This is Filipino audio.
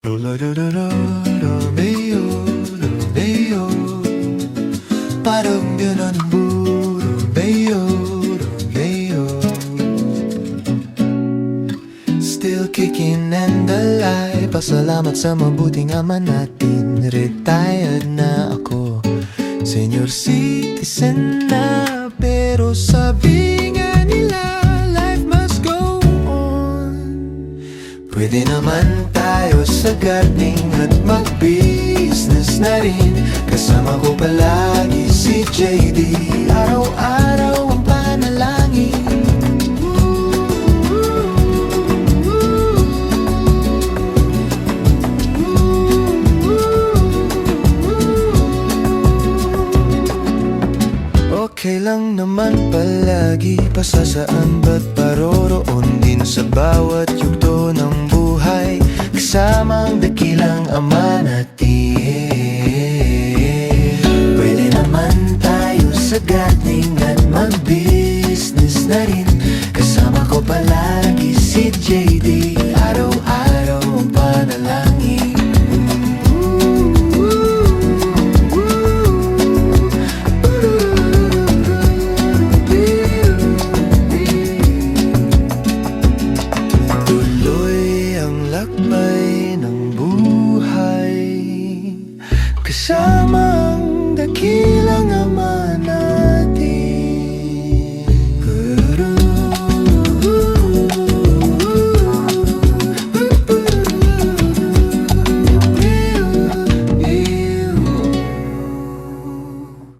Romeo, Romeo, parang yun ang Romeo, Romeo. Still kicking and alive. Pasalamat sa mabuting ama natin. Retired na ako, senior citizen na. Pero sabi nga nila, life must go on. Pwede naman tayo sa gardening at mag-business na rin. Kasama ko palagi si JD, araw-araw ang panalangin. Okay lang naman palagi, pasasaan ba't paroroon din sa bawat yugto ng buhay. Kasama ang dakilang ama natin. Pwede naman tayo sa gardening at mag-business na rin. Kasama ko palagi si JD, araw-araw ang panalangin. Lakbay ng buhay kasama